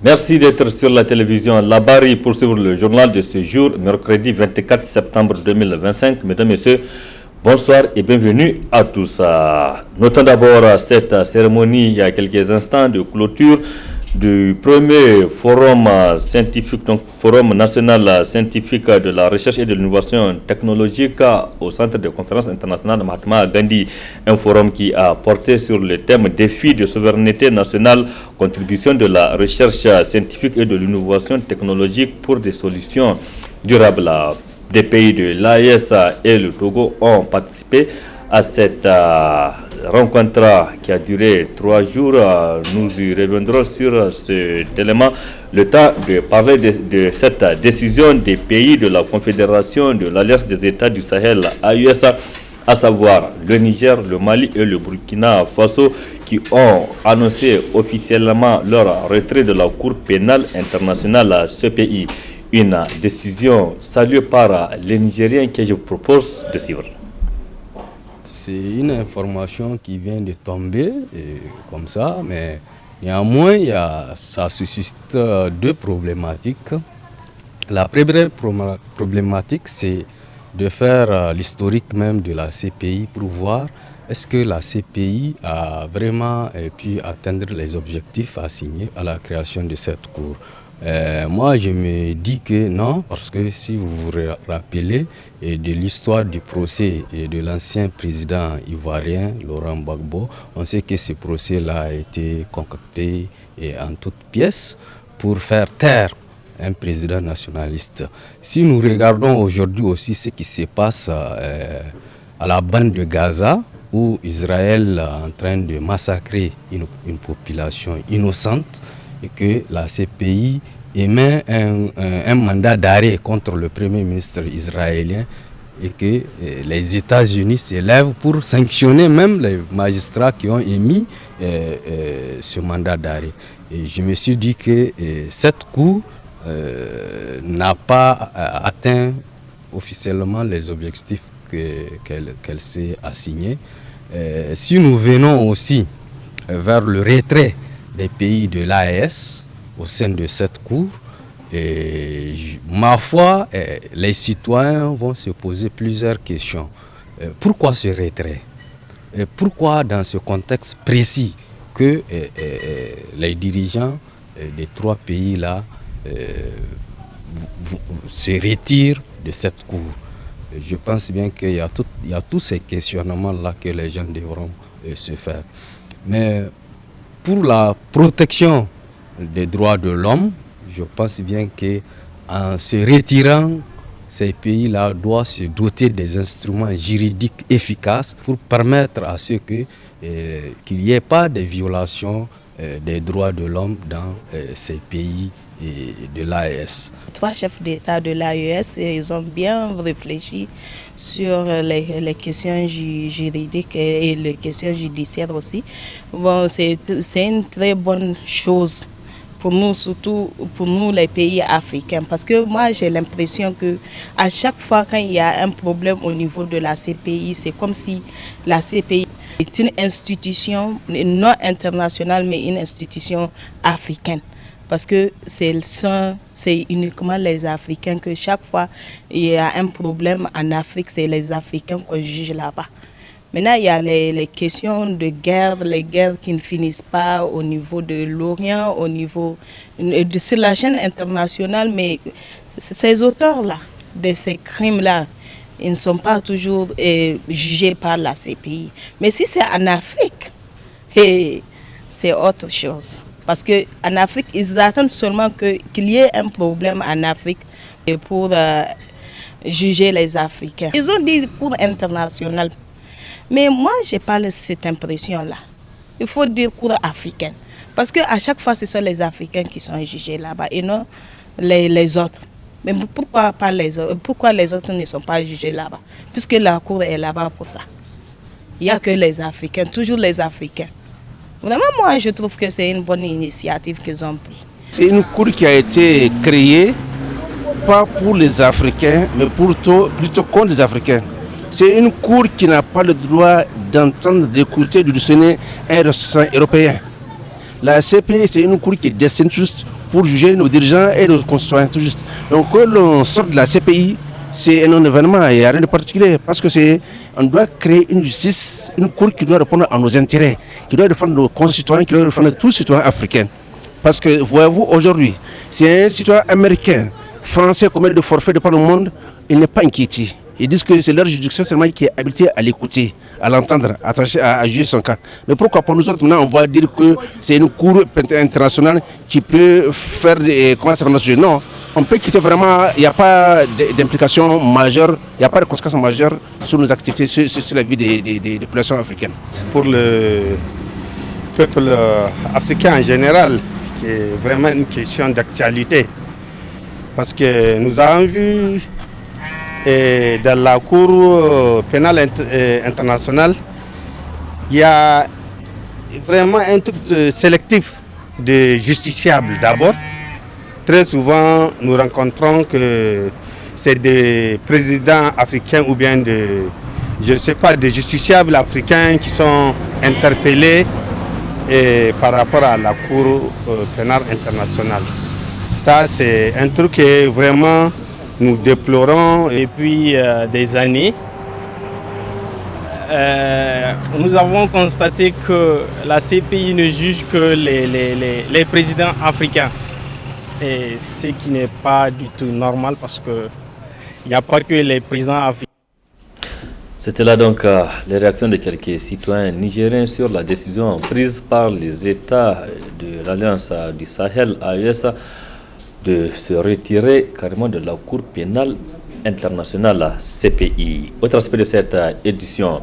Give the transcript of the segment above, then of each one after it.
Merci d'être sur la télévision Labari pour suivre le journal de ce jour, mercredi 24 septembre 2025. Mesdames et messieurs, bonsoir et bienvenue à tous. Notons d'abord cette cérémonie il y a quelques instants de clôture du premier forum scientifique, donc forum national scientifique de la recherche et de l'innovation technologique au centre de conférence internationale Mahatma Gandhi, un forum qui a porté sur le thème défis de souveraineté nationale, contribution de la recherche scientifique et de l'innovation technologique pour des solutions durables. Des pays de l'AES et le Togo ont participé à cette rencontre qui a duré 3 jours. Nous y reviendrons sur cet élément. Le temps de parler de cette décision des pays de la Confédération de l'Alliance des États du Sahel, AES, à savoir le Niger, le Mali et le Burkina Faso, qui ont annoncé officiellement leur retrait de la Cour pénale internationale CPI. Une décision saluée par les Nigériens que je vous propose de suivre. C'est une information qui vient de tomber comme ça, mais néanmoins, ça suscite deux problématiques. La première problématique, c'est de faire l'historique même de la CPI pour voir est-ce que la CPI a vraiment pu atteindre les objectifs assignés à la création de cette cour. Moi, je me dis que non, parce que si vous vous rappelez de l'histoire du procès de l'ancien président ivoirien, Laurent Gbagbo, on sait que ce procès-là a été concocté en toutes pièces pour faire taire un président nationaliste. Si nous regardons aujourd'hui aussi ce qui se passe à la bande de Gaza, où Israël est en train de massacrer une population innocente, et que la CPI émet un mandat d'arrêt contre le premier ministre israélien et que les États-Unis s'élèvent pour sanctionner même les magistrats qui ont émis ce mandat d'arrêt. Et je me suis dit que cette cour n'a pas atteint officiellement les objectifs qu'elle s'est assignés. Si nous venons aussi vers le retrait des pays de l'AES au sein de cette cour, ma foi, les citoyens vont se poser plusieurs questions. Pourquoi ce retrait? Pourquoi dans ce contexte précis que les dirigeants des 3 pays-là se retirent de cette cour? Je pense bien qu'il y a tous ces questionnements-là que les gens devront se faire. Mais pour la protection des droits de l'homme, je pense bien qu'en se retirant, ces pays-là doivent se doter des instruments juridiques efficaces pour permettre à ce qu'il n'y ait pas de violations des droits de l'homme dans ces pays de l'AES. 3 chefs d'État de l'AES, ils ont bien réfléchi sur les questions juridiques et les questions judiciaires aussi. Bon, c'est une très bonne chose pour nous, surtout pour nous les pays africains, parce que moi j'ai l'impression que à chaque fois quand il y a un problème au niveau de la CPI, c'est comme si la CPI est une institution non internationale mais une institution africaine. Parce que c'est uniquement les Africains que chaque fois il y a un problème en Afrique, c'est les Africains qu'on juge là-bas. Maintenant, il y a les questions de guerre, les guerres qui ne finissent pas au niveau de l'Orient, au niveau sur la chaîne internationale, mais ces auteurs-là, de ces crimes-là, ils ne sont pas toujours jugés par la CPI. Mais si c'est en Afrique, c'est autre chose. Parce qu'en Afrique, ils attendent seulement qu'il y ait un problème en Afrique pour juger les Africains. Ils ont dit cour internationale. Mais moi, je n'ai pas cette impression-là. Il faut dire cour africaine. Parce qu'à chaque fois, ce sont les Africains qui sont jugés là-bas et non les autres. Mais pourquoi pas les autres? Pourquoi les autres ne sont pas jugés là-bas? Puisque la cour est là-bas pour ça. Il n'y a que les Africains, toujours les Africains. Vraiment, moi, je trouve que c'est une bonne initiative qu'ils ont prise. C'est une cour qui a été créée, pas pour les Africains, mais plutôt contre les Africains. C'est une cour qui n'a pas le droit d'entendre, d'écouter, de donner un ressortissant européen. La CPI, c'est une cour qui est destinée juste pour juger nos dirigeants et nos concitoyens, tout juste. Donc que l'on sorte de la CPI, c'est un événement, il n'y a rien de particulier, parce que on doit créer une justice, une cour qui doit répondre à nos intérêts, qui doit défendre nos concitoyens, qui doit défendre tous les citoyens africains. Parce que, voyez-vous, aujourd'hui, si un citoyen américain, français commet de forfaits de par le monde, il n'est pas inquiété. Ils disent que c'est leur juridiction seulement qui est habilitée à l'écouter, à l'entendre, à juger son cas. Mais pourquoi pour nous autres, maintenant, on va dire que c'est une cour internationale qui peut faire des... Comment ça s'appelle? Non, on peut quitter vraiment, il n'y a pas d'implication majeure, il n'y a pas de conséquences majeures sur nos activités, sur la vie des populations africaines. Pour le peuple africain en général, c'est vraiment une question d'actualité. Parce que nous avons vu dans la Cour pénale internationale, il y a vraiment un truc sélectif de justiciables d'abord. Très souvent, nous rencontrons que c'est des présidents africains ou bien je ne sais pas, des justiciables africains qui sont interpellés par rapport à la Cour pénale internationale. Ça, c'est un truc que vraiment nous déplorons. Depuis des années, nous avons constaté que la CPI ne juge que les présidents africains. Et ce qui n'est pas du tout normal parce qu'il n'y a pas que les présidents africains. C'était là donc les réactions de quelques citoyens nigériens sur la décision prise par les États de l'Alliance du Sahel, AES, de se retirer carrément de la Cour pénale internationale CPI. Autre aspect de cette édition,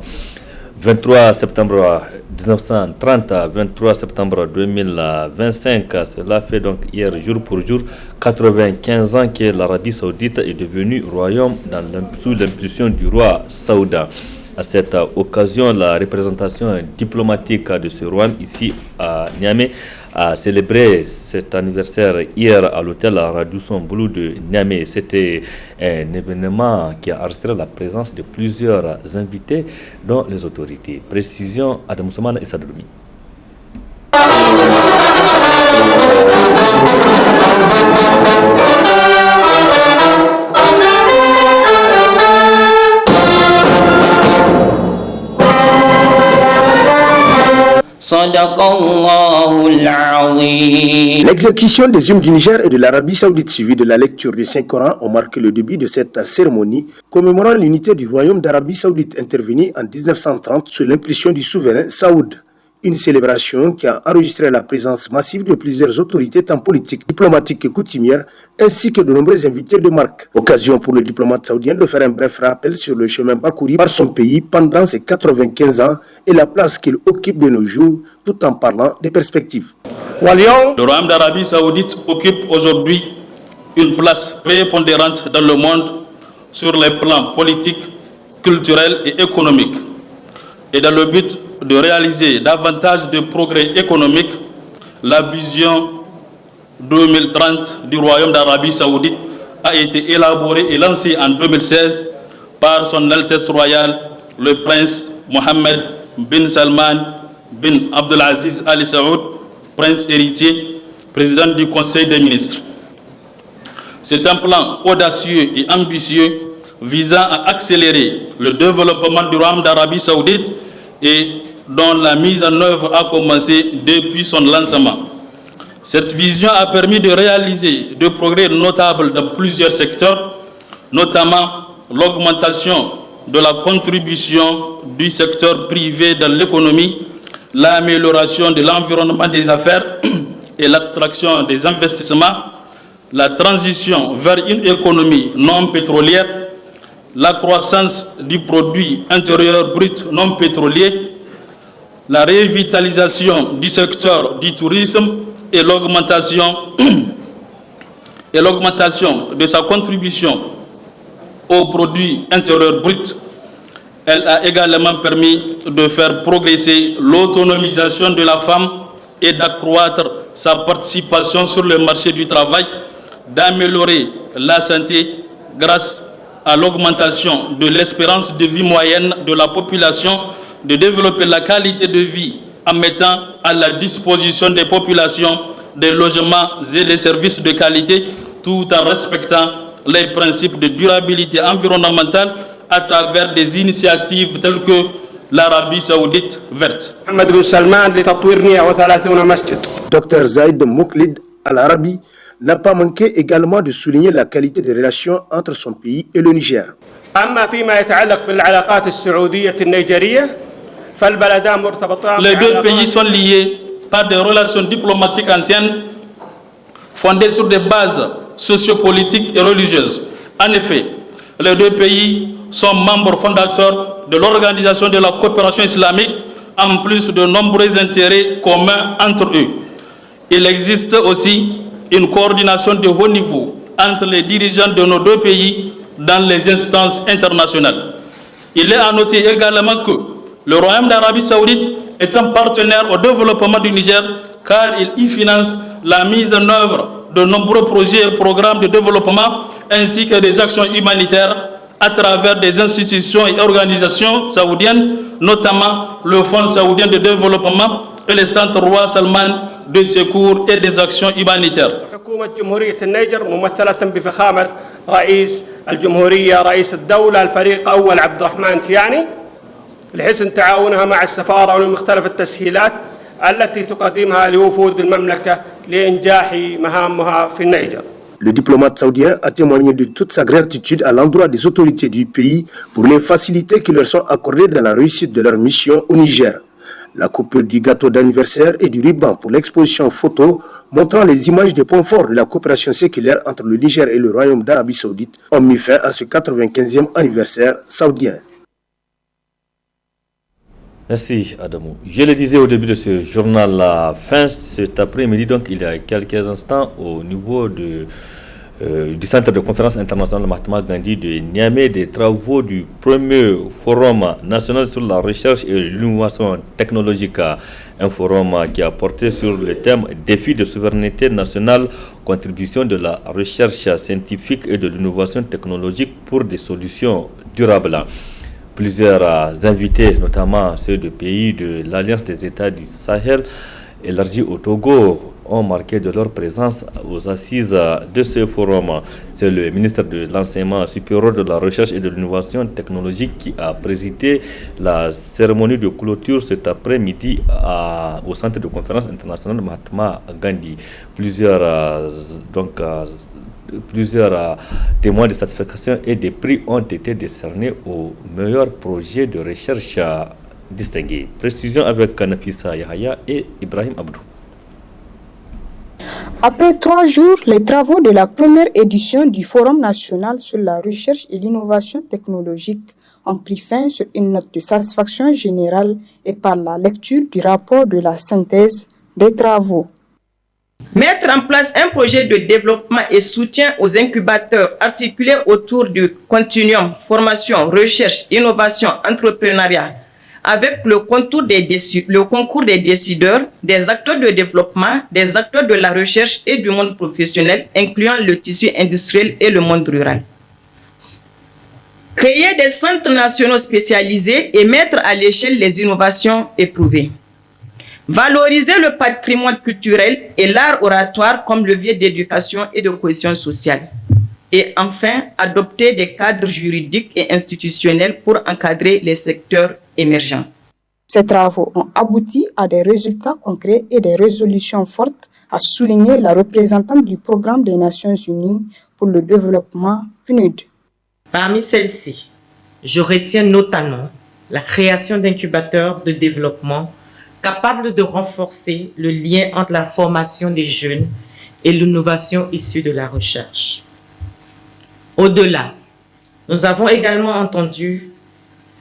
23 septembre 1930 à 23 septembre 2025, cela fait donc hier jour pour jour 95 ans que l'Arabie Saoudite est devenue royaume sous l'impulsion du roi saoudien. À cette occasion, la représentation diplomatique de ce royaume ici à Niamey a célébré cet anniversaire hier à l'hôtel Radisson Blu de Niamey. C'était un événement qui a enregistré la présence de plusieurs invités, dont les autorités. Précision, Adam Soumana et Sadroumi. L'exécution des hymnes du Niger et de l'Arabie Saoudite suivie de la lecture du Saint-Coran ont marqué le début de cette cérémonie commémorant l'unité du Royaume d'Arabie Saoudite intervenue en 1930 sous l'impulsion du souverain Saoud. Une célébration qui a enregistré la présence massive de plusieurs autorités tant politiques, diplomatiques et coutumières, ainsi que de nombreux invités de marque. Occasion pour le diplomate saoudien de faire un bref rappel sur le chemin parcouru par son pays pendant ses 95 ans et la place qu'il occupe de nos jours, tout en parlant des perspectives. Le Royaume d'Arabie Saoudite occupe aujourd'hui une place prépondérante dans le monde sur les plans politiques, culturels et économiques. Et dans le but de réaliser davantage de progrès économiques, la vision 2030 du Royaume d'Arabie Saoudite a été élaborée et lancée en 2016 par son Altesse royale, le prince Mohammed bin Salman bin Abdelaziz Al Saoud, prince héritier, président du Conseil des ministres. C'est un plan audacieux et ambitieux visant à accélérer le développement du Royaume d'Arabie Saoudite et dont la mise en œuvre a commencé depuis son lancement. Cette vision a permis de réaliser des progrès notables dans plusieurs secteurs, notamment l'augmentation de la contribution du secteur privé dans l'économie, l'amélioration de l'environnement des affaires et l'attraction des investissements, la transition vers une économie non pétrolière, la croissance du produit intérieur brut non pétrolier, la revitalisation du secteur du tourisme et l'augmentation de sa contribution au produit intérieur brut. Elle a également permis de faire progresser l'autonomisation de la femme et d'accroître sa participation sur le marché du travail, d'améliorer la santé grâce à l'augmentation de l'espérance de vie moyenne de la population, de développer la qualité de vie en mettant à la disposition des populations des logements et des services de qualité tout en respectant les principes de durabilité environnementale à travers des initiatives telles que l'Arabie Saoudite verte. Dr Zaïd Mouklid Al-Arabi n'a pas manqué également de souligner la qualité des relations entre son pays et le Niger. Les deux pays sont liés par des relations diplomatiques anciennes fondées sur des bases sociopolitiques et religieuses. En effet, les deux pays sont membres fondateurs de l'Organisation de la coopération islamique, en plus de nombreux intérêts communs entre eux. Il existe aussi une coordination de haut niveau entre les dirigeants de nos deux pays dans les instances internationales. Il est à noter également que le Royaume d'Arabie Saoudite est un partenaire au développement du Niger car il y finance la mise en œuvre de nombreux projets et programmes de développement ainsi que des actions humanitaires à travers des institutions et organisations saoudiennes, notamment le Fonds saoudien de développement et le Centre Roi Salman de secours et des actions humanitaires. لحسن تعاونها مع السفارة ومختلف التسهيلات التي تقدمها لوفود المملكة لإنجاح مهامها في النيجر. Le diplomate saoudien a témoigné de toute sa gratitude à l'endroit des autorités du pays pour les facilités qui leur sont accordées dans la réussite de leur mission au Niger. La coupure du gâteau d'anniversaire et du ruban pour l'exposition photo montrant les images des points forts de la coopération séculaire entre le Niger et le Royaume d'Arabie Saoudite ont mis fin à ce 95e anniversaire saoudien. Merci Adamou. Je le disais au début de ce journal, la fin cet après-midi, donc il y a quelques instants, au niveau du Centre de conférence internationale Mahatma Gandhi de Niamey, des travaux du premier forum national sur la recherche et l'innovation technologique, un forum qui a porté sur le thème défis de souveraineté nationale, contribution de la recherche scientifique et de l'innovation technologique pour des solutions durables. Plusieurs invités, notamment ceux de pays de l'Alliance des États du Sahel, élargis au Togo, ont marqué de leur présence aux assises de ce forum. C'est le ministre de l'Enseignement supérieur, de la Recherche et de l'Innovation technologique qui a présidé la cérémonie de clôture cet après-midi au Centre de conférence internationale Mahatma Gandhi. Plusieurs témoins de satisfaction et des prix ont été décernés aux meilleurs projets de recherche distingués. Précision avec Nafisa Yahaya et Ibrahim Abdou. Après 3 jours, les travaux de la première édition du Forum national sur la recherche et l'innovation technologique ont pris fin sur une note de satisfaction générale et par la lecture du rapport de la synthèse des travaux. Mettre en place un projet de développement et soutien aux incubateurs articulés autour du continuum formation, recherche, innovation, entrepreneuriat, avec le concours des décideurs, des acteurs de développement, des acteurs de la recherche et du monde professionnel, incluant le tissu industriel et le monde rural. Créer des centres nationaux spécialisés et mettre à l'échelle les innovations éprouvées. Valoriser le patrimoine culturel et l'art oratoire comme levier d'éducation et de cohésion sociale. Et enfin, adopter des cadres juridiques et institutionnels pour encadrer les secteurs émergents. Ces travaux ont abouti à des résultats concrets et des résolutions fortes, a souligné la représentante du Programme des Nations Unies pour le développement PNUD. Parmi celles-ci, je retiens notamment la création d'incubateurs de développement capables de renforcer le lien entre la formation des jeunes et l'innovation issue de la recherche. Au-delà, nous avons également entendu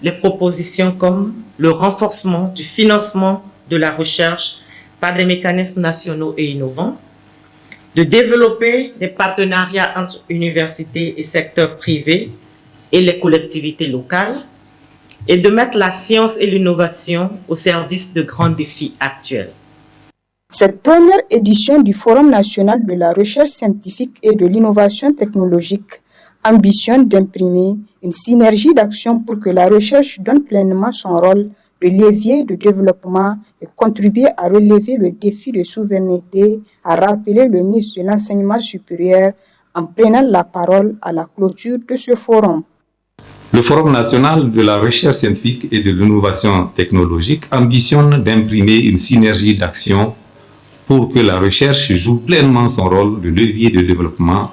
les propositions comme le renforcement du financement de la recherche par des mécanismes nationaux et innovants, de développer des partenariats entre universités et secteurs privés et les collectivités locales, et de mettre la science et l'innovation au service de grands défis actuels. Cette première édition du Forum national de la recherche scientifique et de l'innovation technologique ambitionne d'imprimer une synergie d'action pour que la recherche donne pleinement son rôle le levier de développement et contribuer à relever le défi de souveraineté, a rappelé le ministre de l'Enseignement supérieur en prenant la parole à la clôture de ce forum. Le Forum national de la recherche scientifique et de l'innovation technologique ambitionne d'imprimer une synergie d'action pour que la recherche joue pleinement son rôle de levier de développement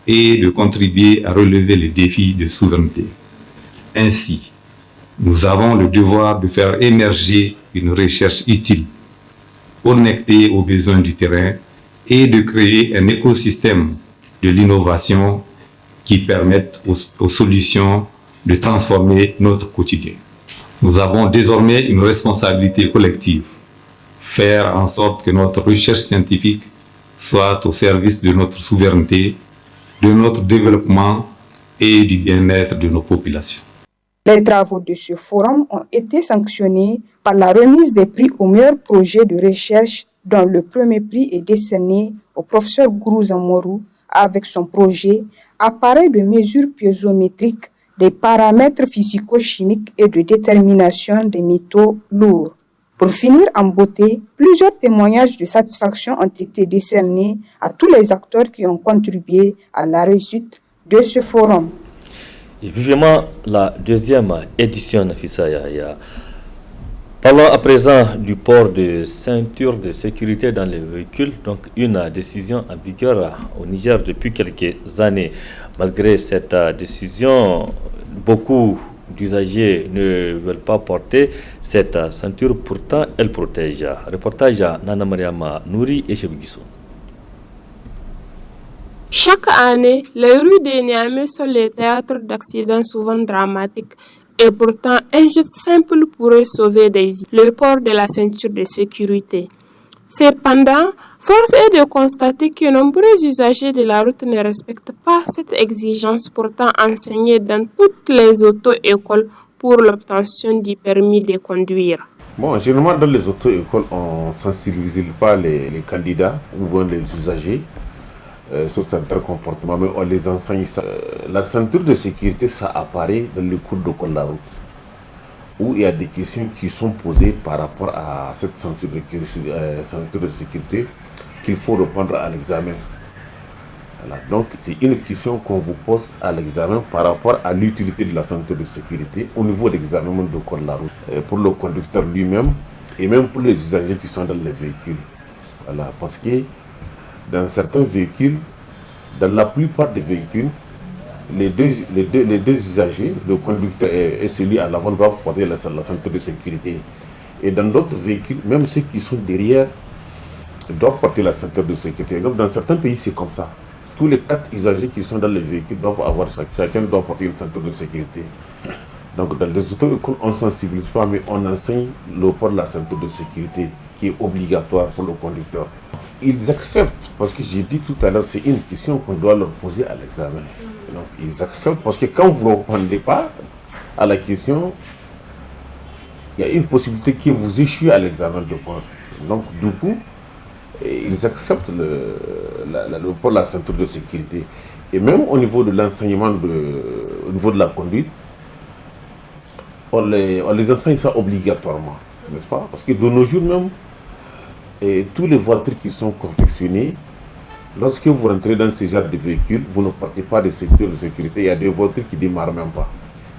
et de contribuer à relever les défis de souveraineté. Ainsi, nous avons le devoir de faire émerger une recherche utile, connectée aux besoins du terrain et de créer un écosystème de l'innovation qui permette aux solutions de transformer notre quotidien. Nous avons désormais une responsabilité collective, faire en sorte que notre recherche scientifique soit au service de notre souveraineté, de notre développement et du bien-être de nos populations. Les travaux de ce forum ont été sanctionnés par la remise des prix aux meilleurs projets de recherche, dont le premier prix est décerné au professeur Gourouza Morou avec son projet Appareil de mesure piézométrique des paramètres physico-chimiques et de détermination des métaux lourds. Pour finir en beauté, plusieurs témoignages de satisfaction ont été décernés à tous les acteurs qui ont contribué à la réussite de ce forum. Et vivement la deuxième édition de Nafissa Yahya. Parlons à présent du port de ceinture de sécurité dans les véhicules, donc une décision en vigueur au Niger depuis quelques années. Malgré cette décision, beaucoup d'usagers ne veulent pas porter cette ceinture, pourtant elle protège. Reportage à Nana Mariama Nouri et Chebiguissou. Chaque année, les rues de Niamey sont les théâtres d'accidents souvent dramatiques. Et pourtant, un geste simple pourrait sauver des vies, le port de la ceinture de sécurité. Cependant, force est de constater que nombreux usagers de la route ne respectent pas cette exigence pourtant enseignée dans toutes les auto-écoles pour l'obtention du permis de conduire. Bon, généralement dans les auto-écoles, on ne sensibilise pas les candidats ou les usagers sur certains comportements, mais on les enseigne ça. La ceinture de sécurité, ça apparaît dans les cours de code de la route, où il y a des questions qui sont posées par rapport à cette ceinture de sécurité qu'il faut répondre à l'examen. Voilà. Donc c'est une question qu'on vous pose à l'examen par rapport à l'utilité de la ceinture de sécurité au niveau de l'examen de code de la route, pour le conducteur lui-même et même pour les usagers qui sont dans les véhicules. Voilà. Parce que dans certains véhicules, dans la plupart des véhicules, les deux usagers, le conducteur et celui à l'avant, doivent porter la ceinture de sécurité. Et dans d'autres véhicules, même ceux qui sont derrière doivent porter la ceinture de sécurité. Par exemple, dans certains pays, c'est comme ça. Tous les 4 usagers qui sont dans les véhicules doivent avoir ça. Chacun doit porter une ceinture de sécurité. Donc dans les auto-écoles, on ne sensibilise pas, mais on enseigne le port de la ceinture de sécurité qui est obligatoire pour le conducteur. Ils acceptent, parce que j'ai dit tout à l'heure, c'est une question qu'on doit leur poser à l'examen. Donc ils acceptent, parce que quand vous ne répondez pas à la question, il y a une possibilité que vous échouez à l'examen de port. Donc du coup, ils acceptent le port de la ceinture de sécurité. Et même au niveau de l'enseignement, au niveau de la conduite, on les enseigne ça obligatoirement, n'est-ce pas? Parce que de nos jours même, et toutes les voitures qui sont confectionnées, lorsque vous rentrez dans ce genre de véhicule, vous ne portez pas de ceinture de sécurité. Il y a des voitures qui ne démarrent même pas.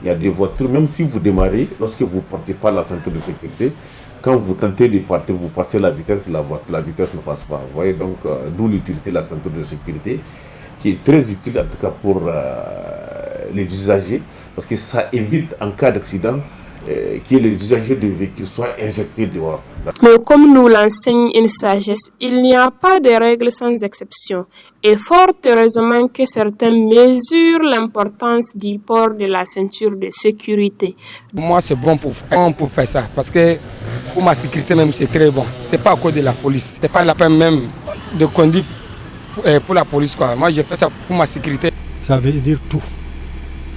Il y a des voitures, même si vous démarrez, lorsque vous ne portez pas la ceinture de sécurité, quand vous tentez de partir, vous passez la vitesse, la vitesse ne passe pas. Vous voyez, donc d'où l'utilité de la ceinture de sécurité, qui est très utile en tout cas pour les usagers, parce que ça évite en cas d'accident que les usagers de véhicules soient injectés dehors. Mais comme nous l'enseigne une sagesse, il n'y a pas de règles sans exception. Et fort heureusement que certains mesurent l'importance du port de la ceinture de sécurité. Moi, c'est bon pour faire ça, parce que pour ma sécurité même, c'est très bon. C'est pas à cause de la police. C'est pas la peine même de conduire pour la police, quoi. Moi, je fais ça pour ma sécurité. Ça veut dire tout.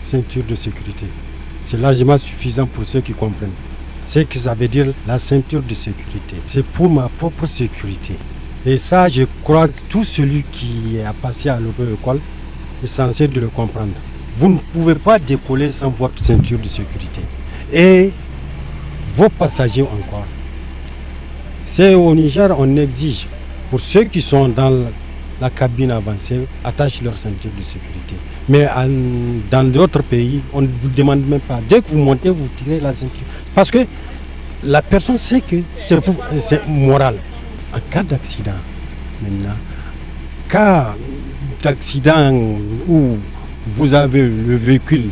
Ceinture de sécurité. C'est largement suffisant pour ceux qui comprennent. C'est que ça veut dire la ceinture de sécurité. C'est pour ma propre sécurité. Et ça, je crois que tout celui qui a passé à l'auto-école est censé de le comprendre. Vous ne pouvez pas décoller sans votre ceinture de sécurité. Et vos passagers encore. C'est au Niger, on exige pour ceux qui sont dans la cabine avancée, attachent leur ceinture de sécurité. Mais dans d'autres pays, on ne vous demande même pas. Dès que vous montez, vous tirez la ceinture. Parce que la personne sait que c'est moral. En cas d'accident, maintenant, cas d'accident où vous avez le véhicule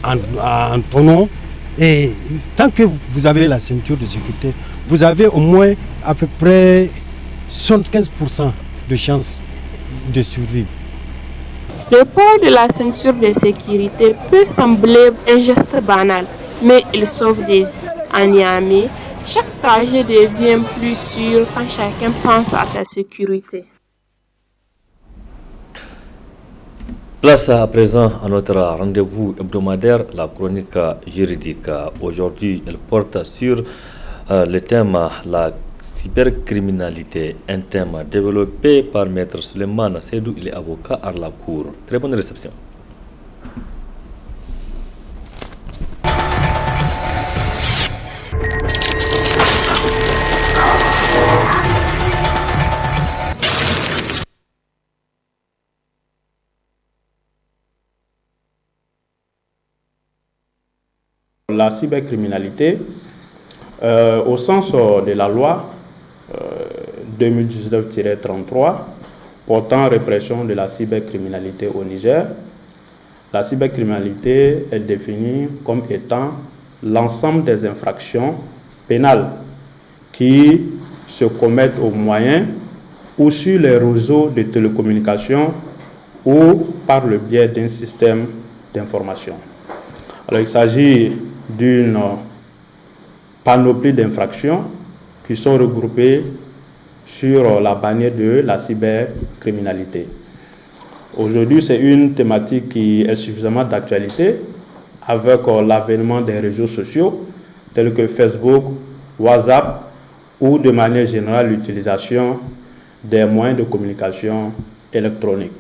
en tonneau, et tant que vous avez la ceinture de sécurité, vous avez au moins à peu près 75% de chances de survivre. Le port de la ceinture de sécurité peut sembler un geste banal, mais il sauve des vies. À Niamey, chaque trajet devient plus sûr quand chacun pense à sa sécurité. Place à présent à notre rendez-vous hebdomadaire, la chronique juridique. Aujourd'hui, elle porte sur le thème la cybercriminalité, un thème développé par Maître Suleiman Seydou, il est avocat à la Cour. Très bonne réception. La cybercriminalité, au sens de la loi 2019-33 portant répression de la cybercriminalité au Niger, la cybercriminalité est définie comme étant l'ensemble des infractions pénales qui se commettent au moyen ou sur les réseaux de télécommunications ou par le biais d'un système d'information. Alors il s'agit d'une panoplie d'infractions qui sont regroupées sur la bannière de la cybercriminalité. Aujourd'hui, c'est une thématique qui est suffisamment d'actualité avec l'avènement des réseaux sociaux tels que Facebook, WhatsApp ou de manière générale l'utilisation des moyens de communication électronique.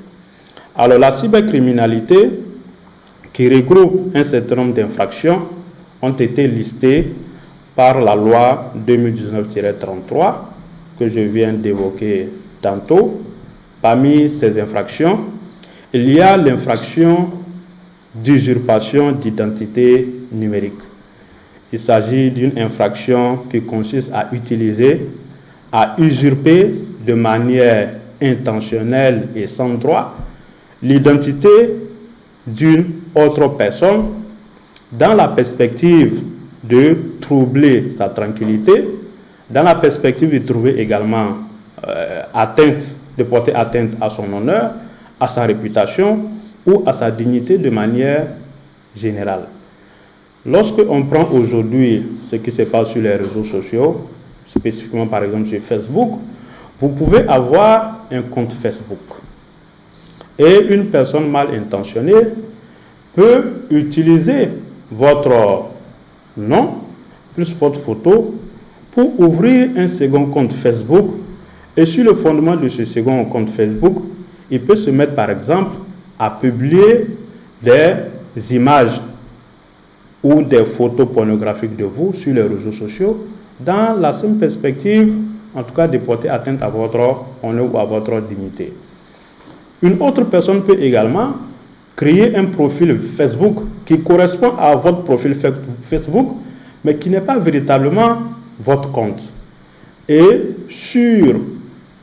Alors la cybercriminalité qui regroupe un certain nombre d'infractions ont été listées par la loi 2019-33 que je viens d'évoquer tantôt. Parmi ces infractions, il y a l'infraction d'usurpation d'identité numérique. Il s'agit d'une infraction qui consiste à usurper de manière intentionnelle et sans droit l'identité d'une autre personne dans la perspective de troubler sa tranquillité, dans la perspective de trouver également de porter atteinte à son honneur, à sa réputation ou à sa dignité de manière générale. Lorsque on prend aujourd'hui ce qui se passe sur les réseaux sociaux, spécifiquement par exemple sur Facebook, vous pouvez avoir un compte Facebook. Et une personne mal intentionnée peut utiliser votre nom plus votre photo pour ouvrir un second compte Facebook. Et sur le fondement de ce second compte Facebook, il peut se mettre par exemple à publier des images ou des photos pornographiques de vous sur les réseaux sociaux dans la simple perspective, en tout cas, de porter atteinte à votre honneur ou à votre dignité. Une autre personne peut également créer un profil Facebook qui correspond à votre profil Facebook, mais qui n'est pas véritablement votre compte. Et sur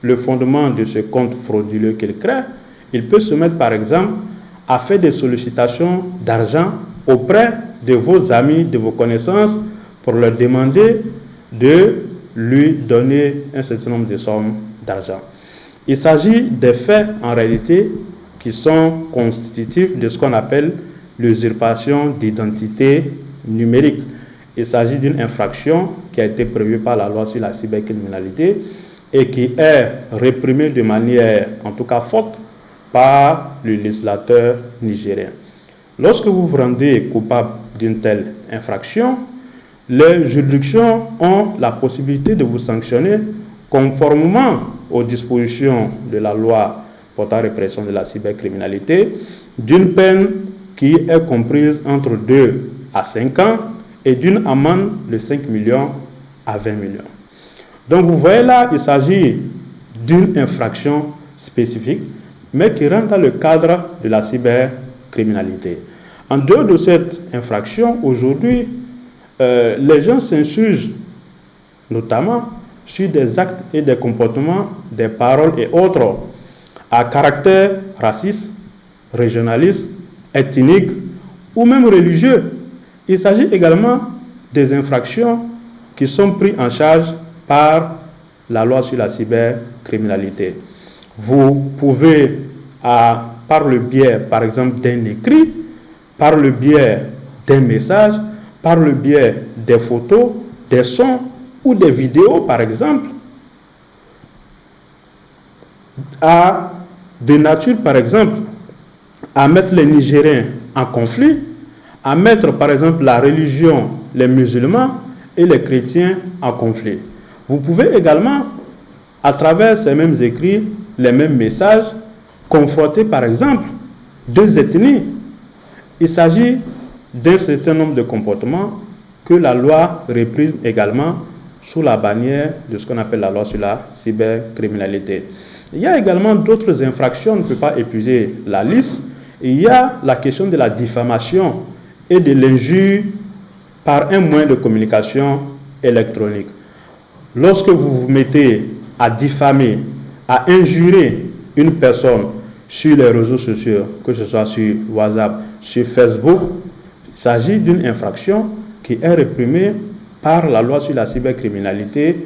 le fondement de ce compte frauduleux qu'il crée, il peut se mettre par exemple à faire des sollicitations d'argent auprès de vos amis, de vos connaissances, pour leur demander de lui donner un certain nombre de sommes d'argent. Il s'agit des faits en réalité qui sont constitutifs de ce qu'on appelle l'usurpation d'identité numérique. Il s'agit d'une infraction qui a été prévue par la loi sur la cybercriminalité et qui est réprimée de manière, en tout cas forte, par le législateur nigérien. Lorsque vous vous rendez coupable d'une telle infraction, les juridictions ont la possibilité de vous sanctionner conformément aux dispositions de la loi portant répression de la cybercriminalité, d'une peine qui est comprise entre 2 à 5 ans et d'une amende de 5 millions à 20 millions. Donc vous voyez là, il s'agit d'une infraction spécifique, mais qui rentre dans le cadre de la cybercriminalité. En dehors de cette infraction, aujourd'hui, les gens s'insurgent notamment sur des actes et des comportements, des paroles et autres à caractère raciste, régionaliste, ethnique ou même religieux. Il s'agit également des infractions qui sont prises en charge par la loi sur la cybercriminalité. Vous pouvez, par le biais, par exemple, d'un écrit, par le biais d'un message, par le biais des photos, des sons ou des vidéos, par exemple, de nature, par exemple, à mettre les Nigériens en conflit, à mettre, par exemple, la religion, les musulmans et les chrétiens en conflit. Vous pouvez également, à travers ces mêmes écrits, les mêmes messages, confronter, par exemple, deux ethnies. Il s'agit d'un certain nombre de comportements que la loi réprime également sous la bannière de ce qu'on appelle la loi sur la cybercriminalité. Il y a également d'autres infractions, on ne peut pas épuiser la liste. Il y a la question de la diffamation et de l'injure par un moyen de communication électronique. Lorsque vous vous mettez à diffamer, à injurer une personne sur les réseaux sociaux, que ce soit sur WhatsApp, sur Facebook, il s'agit d'une infraction qui est réprimée par la loi sur la cybercriminalité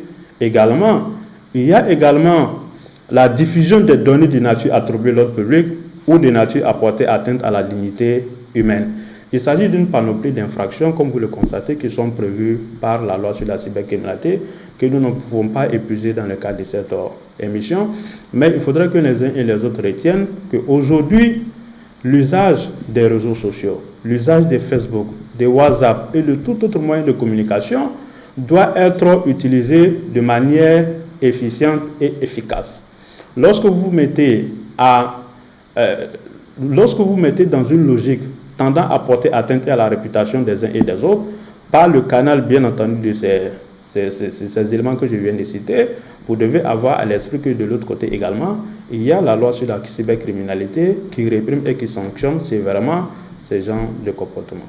également. Il y a également la diffusion des données de nature à troubler l'ordre public ou de nature à porter atteinte à la dignité humaine. Il s'agit d'une panoplie d'infractions, comme vous le constatez, qui sont prévues par la loi sur la cybercriminalité, que nous ne pouvons pas épuiser dans le cadre de cette émission. Mais il faudrait que les uns et les autres retiennent qu'aujourd'hui, l'usage des réseaux sociaux, l'usage de Facebook, de WhatsApp et de tout autre moyen de communication doit être utilisé de manière efficiente et efficace. Lorsque vous vous mettez dans une logique tendant à porter atteinte à la réputation des uns et des autres, par le canal bien entendu de ces éléments que je viens de citer, vous devez avoir à l'esprit que de l'autre côté également, il y a la loi sur la cybercriminalité qui réprime et qui sanctionne sévèrement ces genres de comportements.